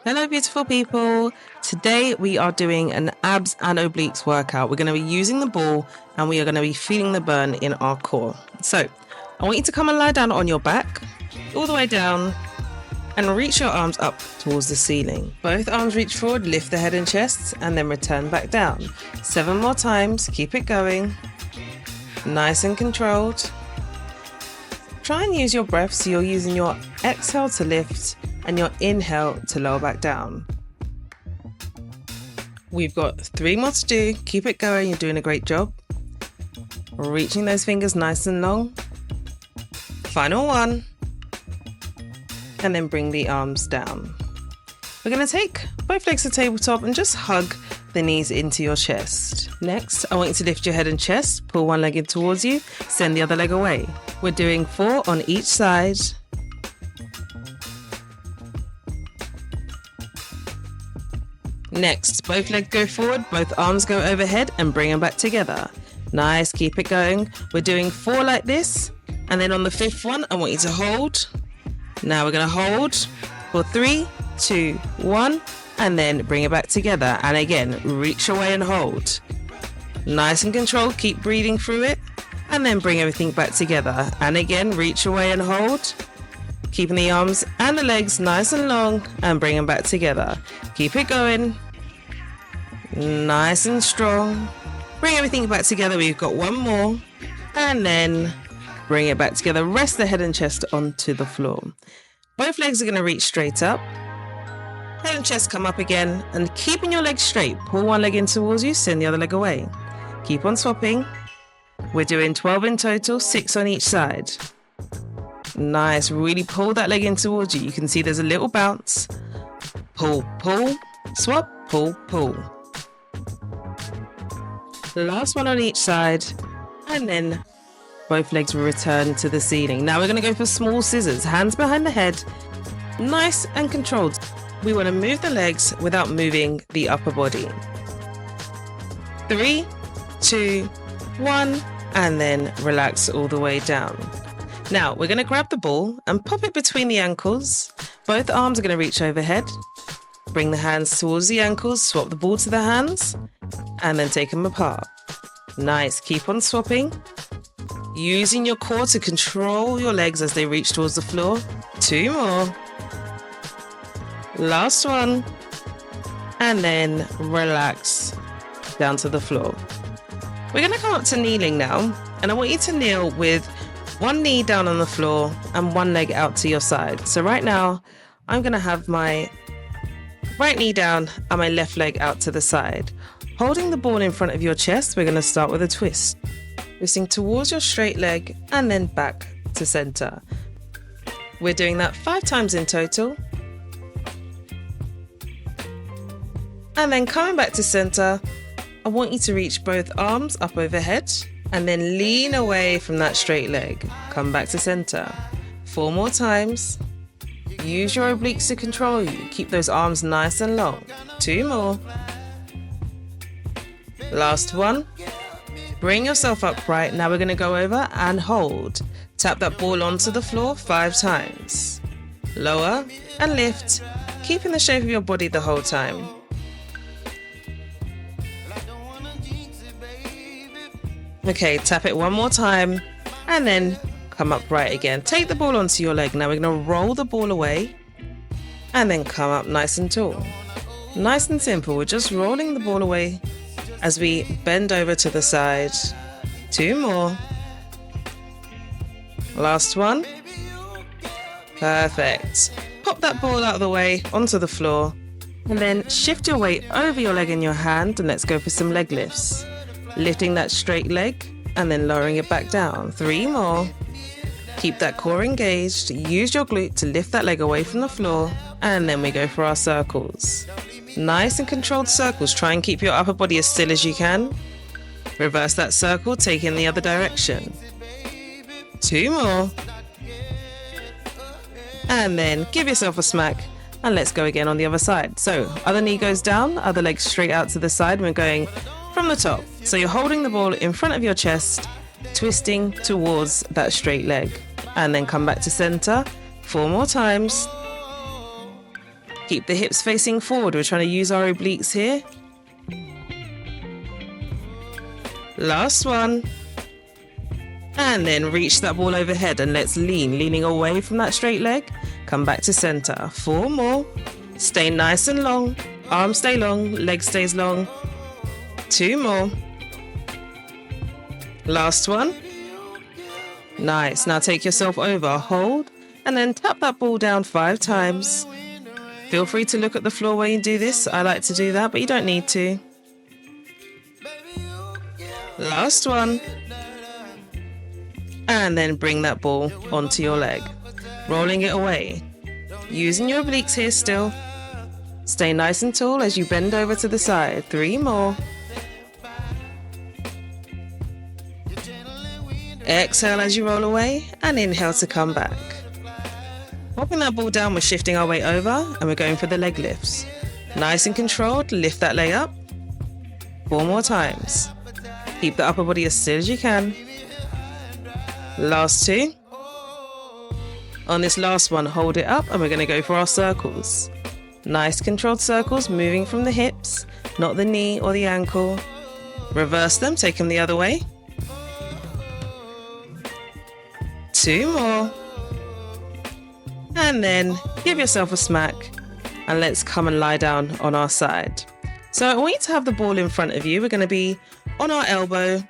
Hello beautiful people. Today we are doing an abs and obliques workout. We're going to be using the ball and we are going to be feeling the burn in our core. So I want you to come and lie down on your back, all the way down, and reach your arms up towards the ceiling. Both arms reach forward, lift the head and chest, and then return back down. 7 more times, keep it going. Nice and controlled. Try and use your breath so you're using your exhale to lift and your inhale to lower back down. We've got 3 more to do. Keep it going, you're doing a great job. Reaching those fingers nice and long. Final one. And then bring the arms down. We're going to take both legs to tabletop and just hug the knees into your chest. Next, I want you to lift your head and chest, pull one leg in towards you, send the other leg away. We're doing 4 on each side. Next, both legs go forward, both arms go overhead and bring them back together. Nice, keep it going. We're doing 4 like this, and then on the 5th one, I want you to hold. Now we're going to hold for 3, 2, 1, and then bring it back together. And again, reach away and hold. Nice and controlled, keep breathing through it, and then bring everything back together. And again, reach away and hold. Keeping the arms and the legs nice and long and bring them back together. Keep it going. Nice and strong. Bring everything back together. We've got 1 more. And then bring it back together. Rest the head and chest onto the floor. Both legs are going to reach straight up. Head and chest come up again. And keeping your legs straight. Pull one leg in towards you. Send the other leg away. Keep on swapping. We're doing 12 in total. 6 on each side. Nice. Really pull that leg in towards you. You can see there's a little bounce. Pull, pull, swap, pull, pull. The last one on each side. And then both legs will return to the ceiling. Now we're going to go for small scissors. Hands behind the head. Nice and controlled. We want to move the legs without moving the upper body. 3, 2, 1. And then relax all the way down. Now we're going to grab the ball and pop it between the ankles. Both arms are going to reach overhead. Bring the hands towards the ankles, swap the ball to the hands, and then take them apart. Nice, keep on swapping. Using your core to control your legs as they reach towards the floor. 2 more. Last one. And then relax down to the floor. We're going to come up to kneeling now, and I want you to kneel with 1 knee down on the floor and 1 leg out to your side. So right now, I'm going to have my right knee down and my left leg out to the side. Holding the ball in front of your chest, we're going to start with a twist. Twisting towards your straight leg and then back to center. We're doing that 5 times in total. And then coming back to center, I want you to reach both arms up overhead and then lean away from that straight leg. Come back to center. 4 more times. Use your obliques to control you. Keep those arms nice and long. 2 more. Last one. Bring yourself upright. Now we're going to go over and hold. Tap that ball onto the floor 5 times. Lower and lift, keeping the shape of your body the whole time. Okay, tap it 1 more time and then come upright again. Take the ball onto your leg. Now we're going to roll the ball away and then come up nice and tall. Nice and simple. We're just rolling the ball away as we bend over to the side. 2 more. Last one. Perfect. Pop that ball out of the way onto the floor and then shift your weight over your leg in your hand and let's go for some leg lifts. Lifting that straight leg and then lowering it back down. 3 more. Keep that core engaged. Use your glute to lift that leg away from the floor. And then we go for our circles. Nice and controlled circles. Try and keep your upper body as still as you can. Reverse that circle, take in the other direction. 2 more. And then give yourself a smack. And let's go again on the other side. So other knee goes down, other leg straight out to the side. We're going from the top. So you're holding the ball in front of your chest, twisting towards that straight leg. And then come back to center 4 more times. Keep the hips facing forward. We're trying to use our obliques here. Last one. And then reach that ball overhead and let's leaning away from that straight leg. Come back to center. 4 more. Stay nice and long. Arms stay long, leg stays long. 2 more. Last one. Nice. Now take yourself over, hold, and then tap that ball down 5 times. Feel free to look at the floor while you do this. I like to do that, but you don't need to. Last one. And then bring that ball onto your leg, rolling it away. Using your obliques here still. Stay nice and tall as you bend over to the side. 3 more. Exhale as you roll away and inhale to come back. Popping that ball down, we're shifting our weight over and we're going for the leg lifts. Nice and controlled, lift that leg up. 4 more times. Keep the upper body as still as you can. Last 2. On this last one, hold it up and we're going to go for our circles. Nice controlled circles, moving from the hips, not the knee or the ankle. Reverse them, take them the other way. 2 more. And then give yourself a smack and let's come and lie down on our side. So I want you to have the ball in front of you. We're going to be on our elbow.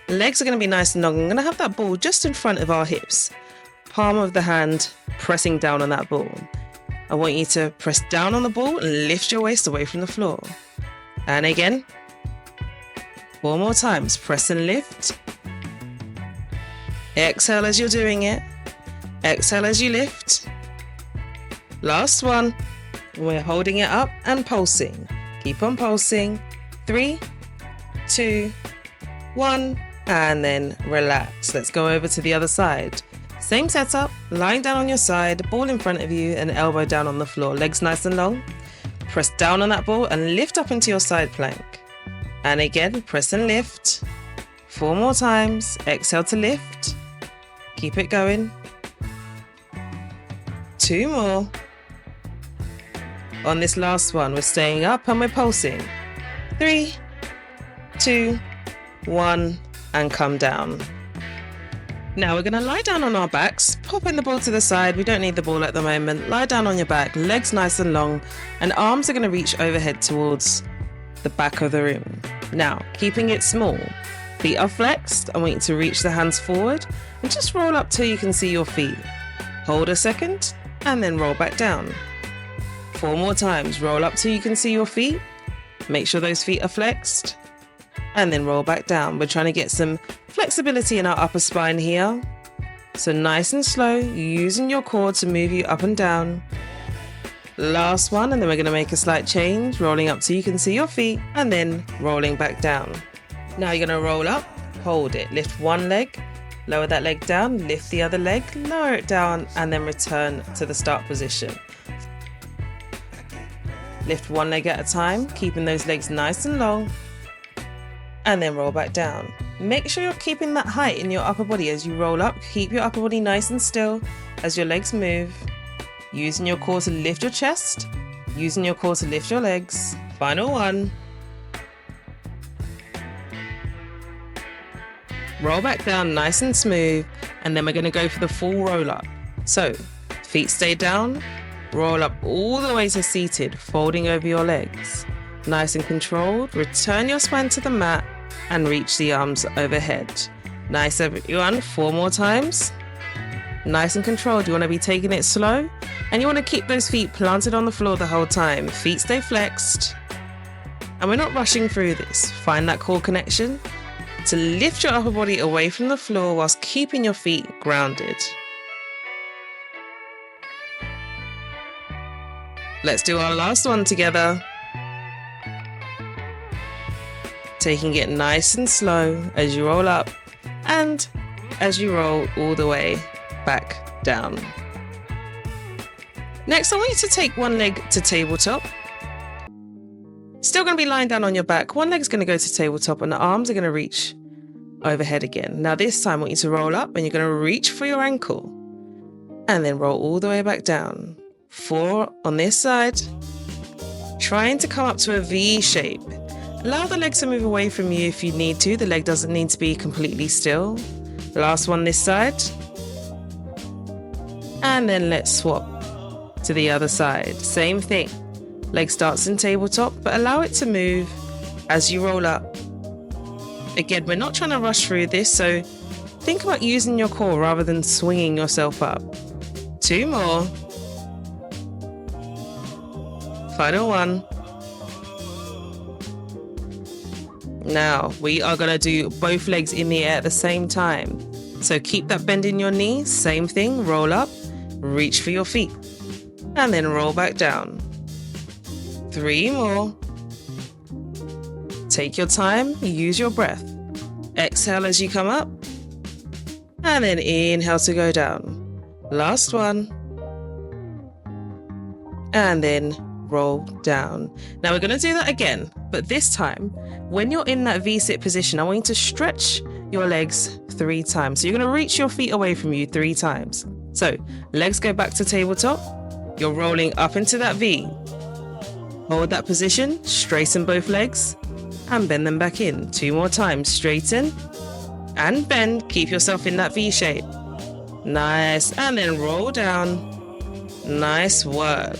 Legs are going to be nice and long. I'm going to have that ball just in front of our hips. Palm of the hand pressing down on that ball. I want you to press down on the ball and lift your waist away from the floor. And again. 4 more times. Press and lift. Exhale as you're doing it. Exhale as you lift. Last one. We're holding it up and pulsing. Keep on pulsing. 3, 2, 1. And then relax. Let's go over to the other side. Same setup, lying down on your side, ball in front of you and elbow down on the floor. Legs nice and long. Press down on that ball and lift up into your side plank. And again, press and lift. 4 more times. Exhale to lift. Keep it going. 2 more. On this last one, we're staying up and we're pulsing. 3, 2, 1, and come down. Now we're going to lie down on our backs, popping the ball to the side. We don't need the ball at the moment. Lie down on your back, legs nice and long, and arms are going to reach overhead towards the back of the room. Now, keeping it small. Feet are flexed. I want you to reach the hands forward and just roll up till you can see your feet. Hold a second and then roll back down. 4 more times. Roll up till you can see your feet. Make sure those feet are flexed. And then roll back down. We're trying to get some flexibility in our upper spine here. So nice and slow, using your core to move you up and down. Last one, and then we're going to make a slight change, rolling up so you can see your feet, and then rolling back down. Now you're going to roll up, hold it, lift one leg, lower that leg down, lift the other leg, lower it down, and then return to the start position. Lift one leg at a time, keeping those legs nice and long. And then roll back down. Make sure you're keeping that height in your upper body as you roll up. Keep your upper body nice and still as your legs move. Using your core to lift your chest. Using your core to lift your legs. Final one. Roll back down nice and smooth. And then we're going to go for the full roll up. So, feet stay down. Roll up all the way to seated, folding over your legs. Nice and controlled. Return your spine to the mat and reach the arms overhead. Nice, everyone. 4 more times. Nice and controlled. You want to be taking it slow and you want to keep those feet planted on the floor the whole time. Feet stay flexed. And we're not rushing through this. Find that core connection to lift your upper body away from the floor whilst keeping your feet grounded. Let's do our last one together. Taking it nice and slow as you roll up and as you roll all the way back down. Next, I want you to take one leg to tabletop. Still going to be lying down on your back. One leg's going to go to tabletop and the arms are going to reach overhead again. Now this time I want you to roll up and you're going to reach for your ankle and then roll all the way back down. 4 on this side. Trying to come up to a V shape. Allow the leg to move away from you if you need to. The leg doesn't need to be completely still. Last one this side. And then let's swap to the other side. Same thing. Leg starts in tabletop, but allow it to move as you roll up. Again, we're not trying to rush through this, so think about using your core rather than swinging yourself up. 2 more. Final one. Now, we are going to do both legs in the air at the same time. So keep that bend in your knees. Same thing, roll up, reach for your feet, and then roll back down. 3 more. Take your time, use your breath. Exhale as you come up, and then inhale to go down. Last one. And then roll down. Now we're going to do that again, but this time, when you're in that V-sit position, I want you to stretch your legs 3 times. So you're going to reach your feet away from you 3 times. So legs go back to tabletop. You're rolling up into that V. Hold that position, straighten both legs, and bend them back in. 2 more times. Straighten and bend. Keep yourself in that V shape. Nice. And then roll down. Nice work.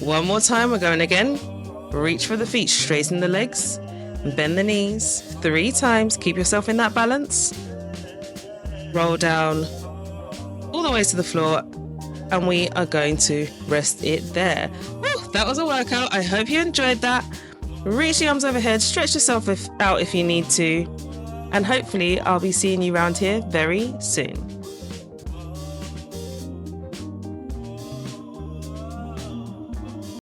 1 more time. We're going again. Reach for the feet. Straighten the legs. Bend the knees. 3 times. Keep yourself in that balance. Roll down all the way to the floor. And we are going to rest it there. Whew, that was a workout. I hope you enjoyed that. Reach the arms overhead, stretch yourself out if you need to, and hopefully I'll be seeing you around here very soon.